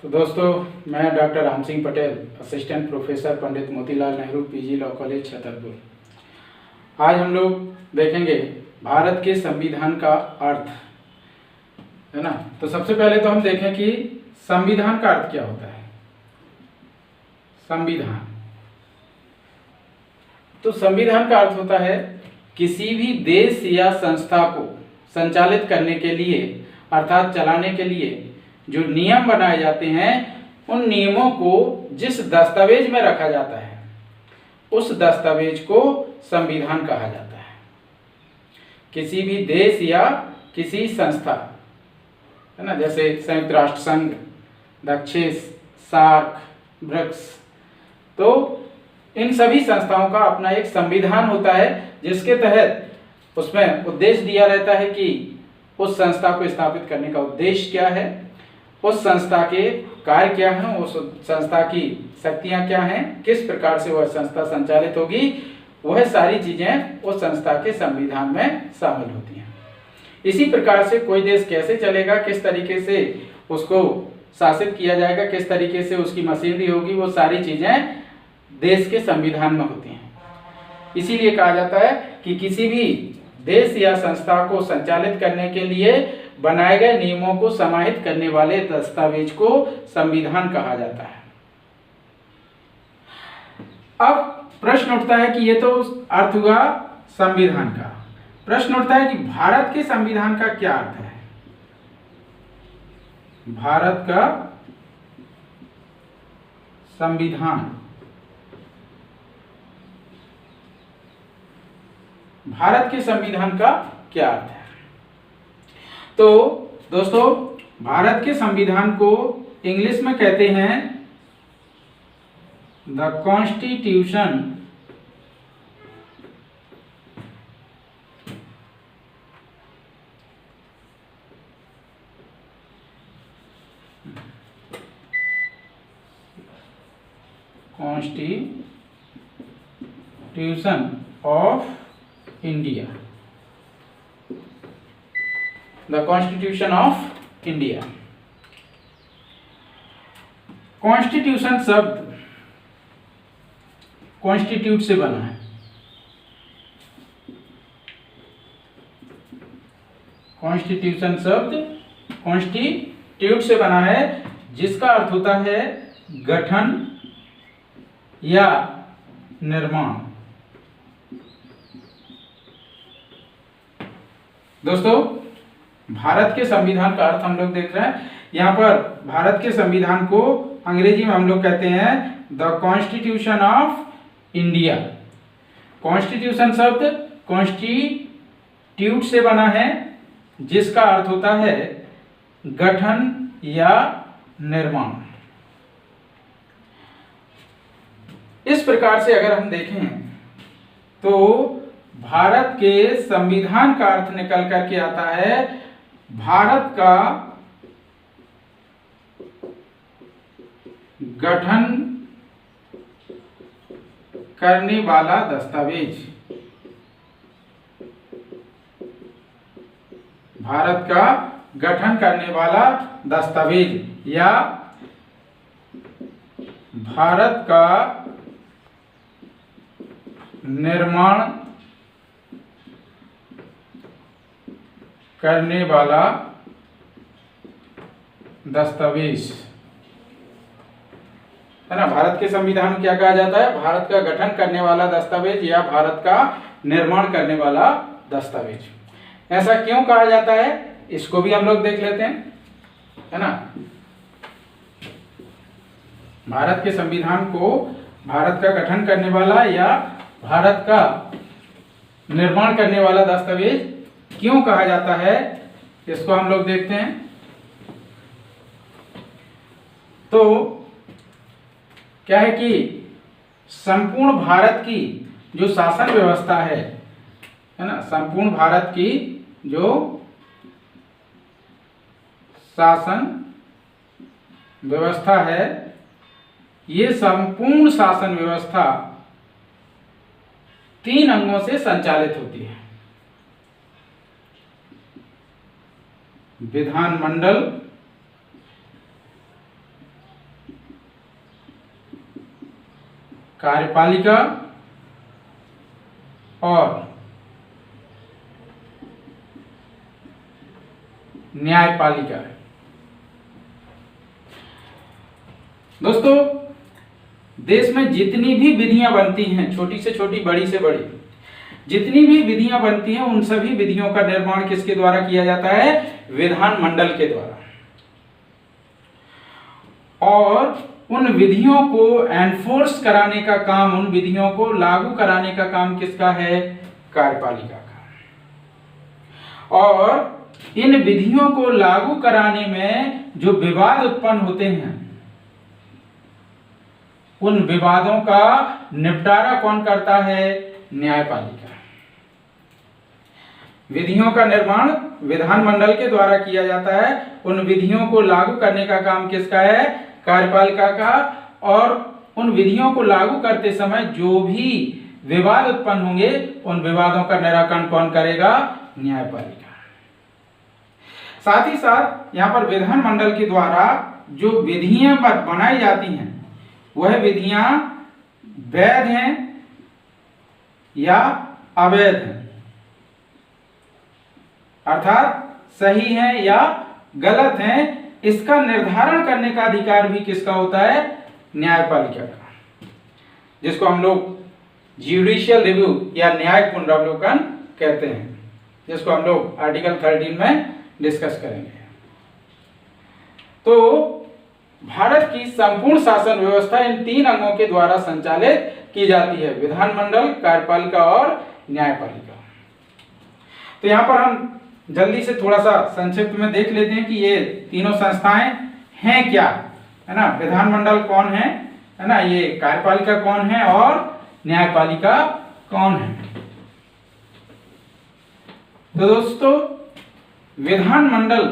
तो दोस्तों, मैं doctor Ram Singh Patel, assistant professor Pandit Motilal Nehru PG law college Chhatarpur. आज हम लोग देखेंगे भारत के संविधान का अर्थ, है ना। तो सबसे पहले तो हम देखें कि संविधान का अर्थ क्या होता है। संविधान, तो संविधान का अर्थ होता है किसी भी देश या संस्था को संचालित करने के लिए अर्थात चलाने के लिए जो नियम बनाए जाते हैं, उन नियमों को जिस दस्तावेज में रखा जाता है उस दस्तावेज को संविधान कहा जाता है। किसी भी देश या किसी संस्था, है ना, जैसे संयुक्त राष्ट्र संघ, दक्षिण, सार्क, ब्रिक्स, तो इन सभी संस्थाओं का अपना एक संविधान होता है जिसके तहत उसमें उद्देश्य दिया रहता है कि उस संस्था को स्थापित करने का उद्देश्य क्या है, उस संस्था के कार्य क्या हैं, उस संस्था की शक्तियां क्या हैं, किस प्रकार से वह संस्था संचालित होगी, वह सारी चीजें उस संस्था के संविधान में शामिल होती हैं। इसी प्रकार से कोई देश कैसे चलेगा, किस तरीके से उसको शासित किया जाएगा, किस तरीके से उसकी मशीनरी होगी, वो सारी चीजें देश के संविधान में होती हैं। इसीलिए कहा जाता है कि किसी भी देश या संस्था को संचालित करने के लिए बनाए गए नियमों को समाहित करने वाले दस्तावेज को संविधान कहा जाता है। अब प्रश्न उठता है कि ये तो अर्थ हुआ संविधान का। प्रश्न उठता है कि भारत के संविधान का क्या अर्थ है। भारत का संविधान, भारत के संविधान का क्या अर्थ है। तो दोस्तों, भारत के संविधान को इंग्लिश में कहते हैं the constitution of India, the constitution of India. Constitution शब्द कॉन्स्टिट्यूट से बना है। कॉन्स्टिट्यूशन शब्द कॉन्स्टिट्यूट से बना है, जिसका अर्थ होता है गठन या निर्माण। दोस्तों, भारत के संविधान का अर्थ हम लोग देख रहे हैं। यहाँ पर भारत के संविधान को अंग्रेजी में हम लोग कहते हैं the constitution of India. Constitution शब्द कॉन्स्टिट्यूट से बना है, जिसका अर्थ होता है गठन या निर्माण। इस प्रकार से अगर हम देखें तो भारत के संविधान का अर्थ निकल करके आता है भारत का गठन करने वाला दस्तावेज। भारत का गठन करने वाला दस्तावेज या भारत का निर्माण करने वाला दस्तावेज, है ना। भारत के संविधान में क्या कहा जाता है, भारत का गठन करने वाला दस्तावेज या भारत का निर्माण करने वाला दस्तावेज। ऐसा क्यों कहा जाता है, इसको भी हम लोग देख लेते हैं, है ना। भारत के संविधान को भारत का गठन करने वाला या भारत का निर्माण करने वाला दस्तावेज क्यों कहा जाता है, इसको हम लोग देखते हैं। तो क्या है कि संपूर्ण भारत की जो शासन व्यवस्था है ना, संपूर्ण भारत की जो शासन व्यवस्था है, ये संपूर्ण शासन व्यवस्था 3 अंगों से संचालित होती है। विधानमंडल, कार्यपालिका और न्यायपालिका। दोस्तों, देश में जितनी भी विधियां बनती हैं, छोटी से छोटी, बड़ी से बड़ी, जितनी भी विधियां बनती हैं, उन सभी विधियों का निर्माण किसके द्वारा किया जाता है? विधानमंडल के द्वारा। और उन विधियों को एनफोर्स कराने का काम, उन विधियों को लागू कराने का काम किसका है? कार्यपालिका का। और इन विधियों को लागू कराने में जो विवाद उत्पन्न होते हैं, उन विवादों का निपटारा कौन करता है? न्यायपालिका। विधियों का निर्माण विधानमंडल के द्वारा किया जाता है, उन विधियों को लागू करने का काम किसका है? कार्यपालिका का। और उन विधियों को लागू करते समय जो भी विवाद उत्पन्न होंगे, उन विवादों का निराकरण कौन करेगा? न्यायपालिका। साथ ही साथ यहाँ पर विधानमंडल के द्वारा जो विधियां बनाई जाती हैं, वह विधियां वैध हैं या अवैध हैं, अर्थात सही हैं या गलत हैं, इसका निर्धारण करने का अधिकार भी किसका होता है? न्यायपालिका का, जिसको हम लोग ज्युडिशियल रिव्यू या न्यायिक पुनरावलोकन कहते हैं, जिसको हम लोग आर्टिकल 13 में डिस्कस करेंगे। तो भारत की संपूर्ण शासन व्यवस्था इन 3 अंगों के द्वारा संचालित की जाती है: विधानमंडल, कार्यपालिका और न्यायपालिका। तो यहाँ पर हम जल्दी से थोड़ा सा संक्षिप्त में देख लेते हैं कि ये तीनों संस्थाएं हैं क्या, है ना। विधानमंडल कौन है ना, ये कार्यपालिका कौन है और न्यायपालिका कौन है। तो दोस्तों, विधानमंडल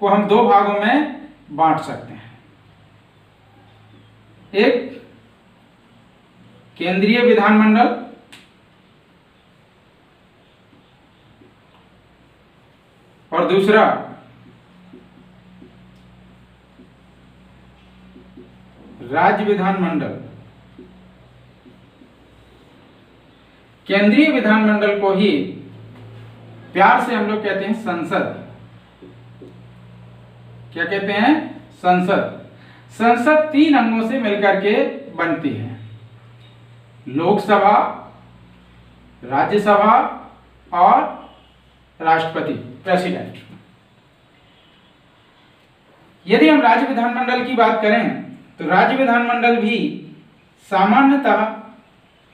को हम 2 भागों में बांट सकते हैं। एक केंद्रीय विधानमंडल और दूसरा राज्य विधानमंडल। केंद्रीय विधानमंडल को ही प्यार से हम लोग कहते हैं संसद। क्या कहते हैं? संसद। संसद 3 अंगों से मिलकर के बनती है: लोकसभा, राज्यसभा और राष्ट्रपति, प्रेसिडेंट। यदि हम राज्य विधानमंडल की बात करें तो राज्य विधानमंडल भी सामान्यतः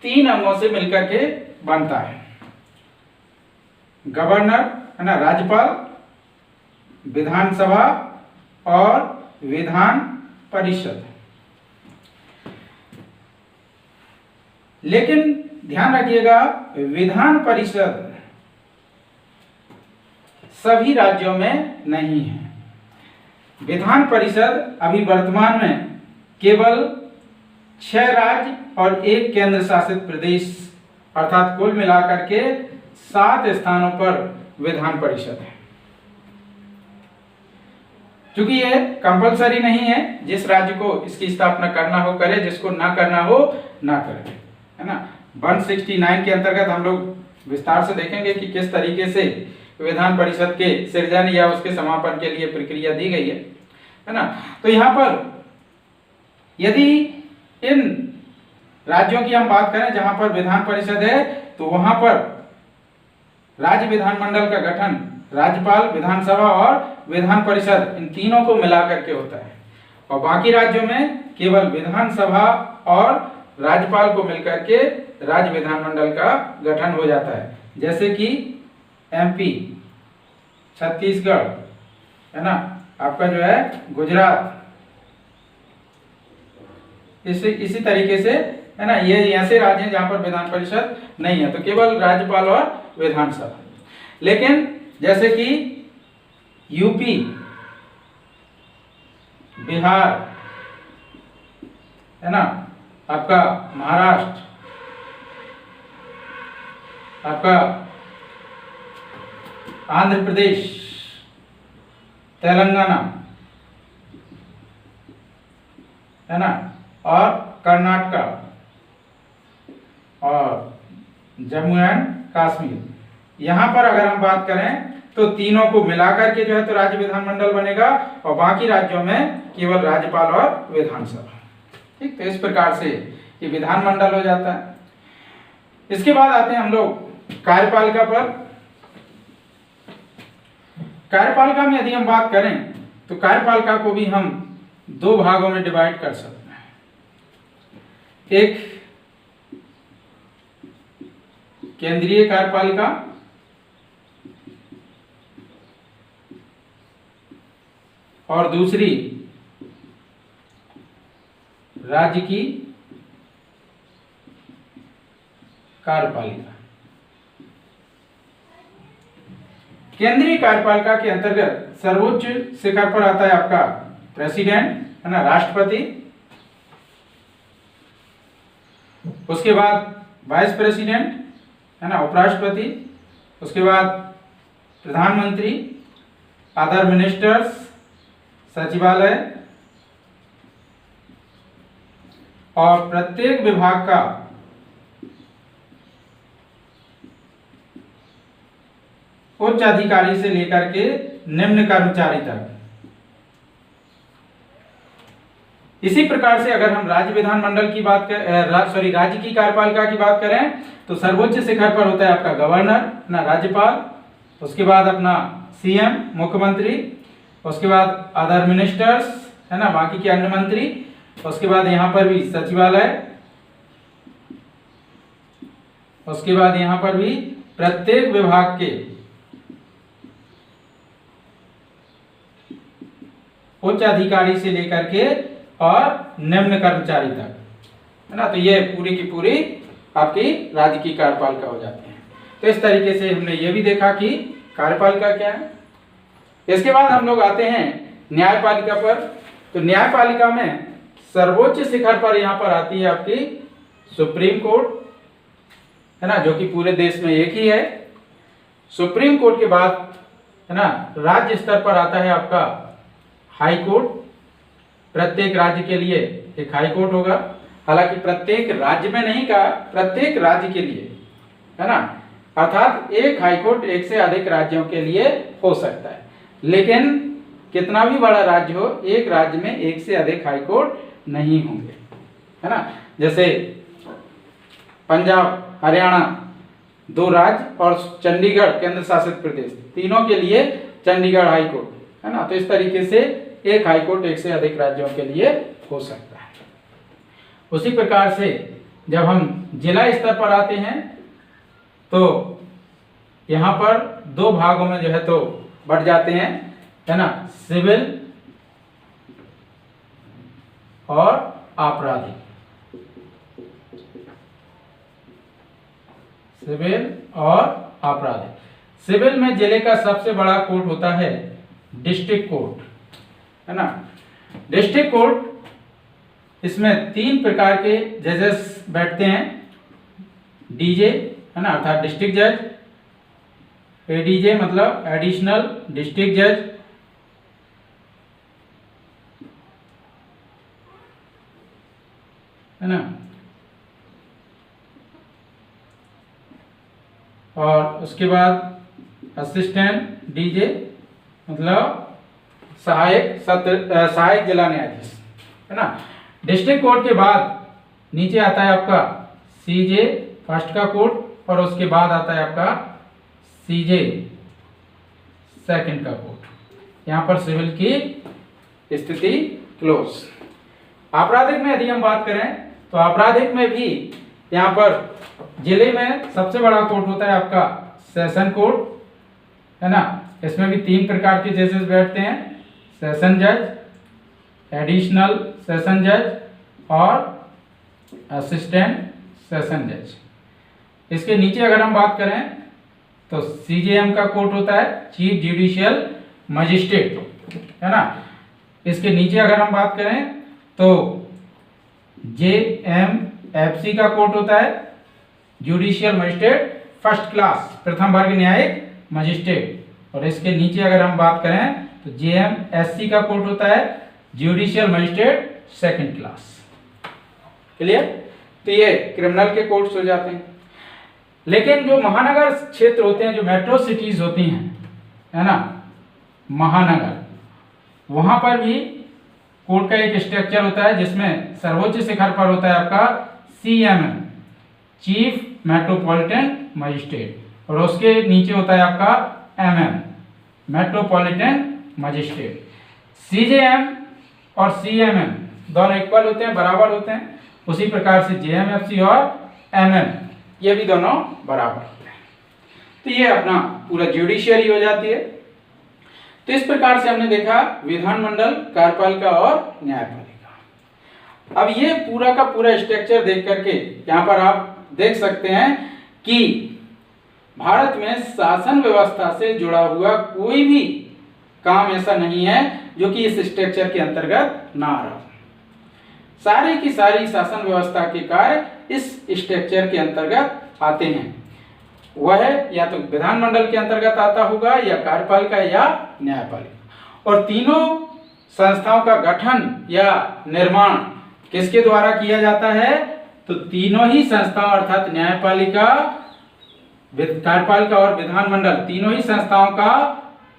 3 अंगों से मिलकर के बनता है: गवर्नर, है ना, राज्यपाल, विधानसभा और विधान परिषद। लेकिन ध्यान रखिएगा, विधान परिषद सभी राज्यों में नहीं है। विधान परिषद अभी वर्तमान में केवल 6 राज्य और 1 केंद्र शासित प्रदेश, अर्थात कुल मिलाकर के 7 स्थानों पर विधान परिषद है। क्योंकि ये कंपलसरी नहीं है, जिस राज्य को इसकी स्थापना करना हो करे, जिसको ना करना हो ना करे, है ना। 169 के अंतर्गत हम लोग विस्तार से देखेंगे कि किस तरीके से विधान परिषद के सृजन या उसके समापन के लिए प्रक्रिया दी गई है ना। तो यहाँ पर यदि इन राज्यों की हम बात करें जहां पर विधान परिषद है, तो वहां पर राज्य विधानमंडल का गठन राज्यपाल, विधानसभा और विधान परिषद, इन तीनों को मिलाकर के होता है। और बाकी राज्यों में केवल विधानसभा और राज्यपाल को मिलकर के राज्य विधानमंडल का गठन हो जाता है। जैसे कि एमपी, छत्तीसगढ़, है ना, आपका जो है गुजरात, इसी तरीके से, है ना, ये ऐसे राज्य हैं जहां पर विधान परिषद नहीं है, तो केवल राज्यपाल और विधानसभा। लेकिन जैसे कि यूपी, बिहार, है ना, आपका महाराष्ट्र, आपका आंध्र प्रदेश, तेलंगाना, है ना, और कर्नाटक, और जम्मू एंड कश्मीर। यहाँ पर अगर हम बात करें तो तीनों को मिलाकर के जो है तो राज्य विधानमंडल बनेगा और बाकी राज्यों में केवल राज्यपाल और विधानसभा। ठीक, तो इस प्रकार से ये विधानमंडल हो जाता है। इसके बाद आते हैं हम लोग कार्यपालिका पर। कार्यपालिका में यदि हम बात करें तो कार्यपालिका को भी हम दो भागों में डिवाइड कर सकते हैं। एक केंद्रीय कार्यपालिका और दूसरी राज्य की कार्यपालिका। केंद्रीय कार्यपालिका के अंतर्गत सर्वोच्च शिखर पर आता है आपका प्रेसिडेंट, है ना, राष्ट्रपति। उसके बाद वाइस प्रेसिडेंट, है ना, उपराष्ट्रपति। उसके बाद प्रधानमंत्री, अदर मिनिस्टर्स, सचिवालय और प्रत्येक विभाग का उच्च अधिकारी से लेकर के निम्न कर्मचारी तक। इसी प्रकार से अगर हम राज्य विधानमंडल की बात राज्य की कार्यपालिका की बात करें तो सर्वोच्च शिखर पर होता है आपका गवर्नर, ना, राज्यपाल। उसके बाद अपना सीएम, मुख्यमंत्री। उसके बाद अदर मिनिस्टर्स, है ना, बाकी के अन्य मंत्री। उसके बाद यहाँ पर भी सचिवालय। उसके बाद यहाँ पर भी प्रत्येक विभाग के उच्च अधिकारी से लेकर के और निम्न कर्मचारी तक, है ना। तो ये पूरी की पूरी आपकी राज्य की कार्यपालिका हो जाती है। तो इस तरीके से हमने ये भी देखा कि कार्यपालिका क्या है। इसके बाद हम लोग आते हैं न्यायपालिका पर। तो न्यायपालिका में सर्वोच्च शिखर पर यहाँ पर आती है आपकी सुप्रीम कोर्ट, है ना, जो कि पूरे देश में एक ही है। सुप्रीम कोर्ट के बाद, है ना, राज्य स्तर पर आता है आपका हाई कोर्ट। प्रत्येक राज्य के लिए एक हाई कोर्ट होगा। हालांकि प्रत्येक राज्य में नहीं कहा, प्रत्येक राज्य के लिए, है ना, अर्थात एक हाई कोर्ट एक से अधिक राज्यों के लिए हो सकता है। लेकिन कितना भी बड़ा राज्य हो, एक राज्य में एक से अधिक हाई कोर्ट नहीं होंगे, है ना। जैसे पंजाब, हरियाणा 2 राज्य और चंडीगढ़ केंद्र शासित प्रदेश, तीनों के लिए चंडीगढ़ हाई कोर्ट, है ना। तो इस तरीके से एक हाई कोर्ट एक से अधिक राज्यों के लिए हो सकता है। उसी प्रकार से जब हम जिला स्तर पर आते हैं तो यहाँ पर 2 भागों में जो है तो बढ़ जाते हैं, है ना, सिविल और आपराधिक। सिविल और आपराधिक। सिविल में जिले का सबसे बड़ा कोर्ट होता है डिस्ट्रिक्ट कोर्ट, है ना। डिस्ट्रिक्ट कोर्ट, इसमें 3 प्रकार के जजेस बैठते हैं। डीजे, है ना, अर्थात डिस्ट्रिक्ट जज। एडीजे मतलब एडिशनल डिस्ट्रिक्ट जज। है ना, और उसके बाद असिस्टेंट डीजे मतलब सहायक जिला न्यायाधीश, है ना। डिस्ट्रिक्ट कोर्ट के बाद नीचे आता है आपका सीजे फर्स्ट का कोर्ट और उसके बाद आता है आपका सीजे सेकंड का कोर्ट। यहाँ पर सिविल की स्थिति क्लोज। आपराधिक में यदि हम बात करें तो आपराधिक में भी यहाँ पर जिले में सबसे बड़ा कोर्ट होता है आपका सेशन कोर्ट, है ना। इसमें भी 3 प्रकार के जजेस बैठते हैं, सेशन जज, एडिशनल सेशन जज और असिस्टेंट सेशन जज। इसके नीचे अगर हम बात करें तो सीजेएम का कोर्ट होता है चीफ जुडिशियल मजिस्ट्रेट, है ना। इसके नीचे अगर हम बात करें तो जेएमएफसी का कोर्ट होता है जुडिशियल मजिस्ट्रेट फर्स्ट क्लास, प्रथम वर्ग न्यायिक मजिस्ट्रेट। और इसके नीचे अगर हम बात करें तो जेएमएससी का कोर्ट होता है judicial magistrate second class. Clear. तो ये क्रिमिनल के कोर्ट्स हो जाते हैं। लेकिन जो महानगर क्षेत्र होते हैं, जो मेट्रो सिटीज होती हैं, है ना, महानगर, वहां पर भी कोर्ट का एक स्ट्रक्चर होता है जिसमें सर्वोच्च शिखर पर होता है आपका CMM, चीफ मेट्रोपॉलिटन मजिस्ट्रेट, और उसके नीचे होता है आपका MM, मेट्रोपॉलिटन मजिस्ट्रेट। CJM और CMM दोनों इक्वल होते हैं, बराबर होते हैं। उसी प्रकार से JMFC और MM ये भी दोनों बराबर होते हैं। तो ये अपना पूरा जुडिशियरी हो जाती है। तो इस प्रकार से हमने देखा विधानमंडल, कार्यपालिका और न्यायपालिका। अब ये पूरा का पूरा स्ट्रक्चर देख करके यहाँ पर आप देख सकते हैं कि भारत में शासन व्यवस्था से जुड़ा हुआ कोई भी काम ऐसा नहीं है जो कि इस स्ट्रक्चर के अंतर्गत ना आ रहा। सारी की सारी शासन व्यवस्था के कार्य इस स्ट्रक्चर के अंतर्गत आते हैं। वह या तो विधानमंडल के अंतर्गत आता होगा, या कार्यपालिका या न्यायपालिका। और तीनों संस्थाओं का गठन या निर्माण किसके द्वारा किया जाता है? तो तीनों ही संस्थाओं अर्थात न्यायपालिका, कार्यपालिका और विधानमंडल, तीनों ही संस्थाओं का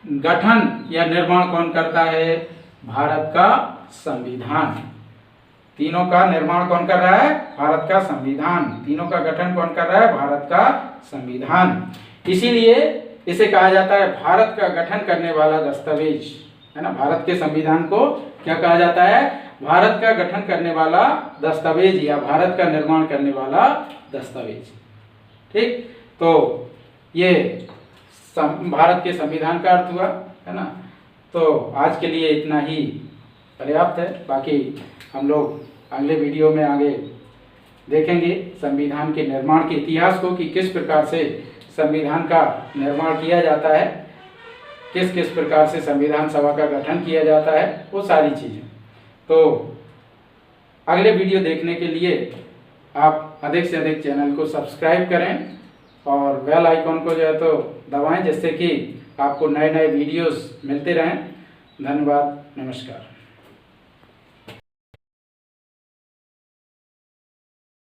गठन या निर्माण कौन करता है? भारत का संविधान। तीनों का निर्माण कौन कर रहा है? भारत का संविधान। तीनों का गठन कौन कर रहा है? भारत का संविधान। इसीलिए इसे कहा जाता है भारत का गठन करने वाला दस्तावेज, है ना। भारत के संविधान को क्या कहा जाता है? भारत का गठन करने वाला दस्तावेज या भारत का निर्माण करने वाला दस्तावेज। ठीक, तो ये भारत के संविधान का अर्थ हुआ, है ना। तो आज के लिए इतना ही पर्याप्त है। बाकी हम लोग अगले वीडियो में आगे देखेंगे संविधान के निर्माण के इतिहास को, कि किस प्रकार से संविधान का निर्माण किया जाता है, किस किस प्रकार से संविधान सभा का गठन किया जाता है, वो सारी चीज़ें। तो अगले वीडियो देखने के लिए आप अधिक से अधिक चैनल को सब्सक्राइब करें और बेल आइकॉन को जो है तो दबाएं, जिससे कि आपको नए नए वीडियोस मिलते रहें। धन्यवाद, नमस्कार।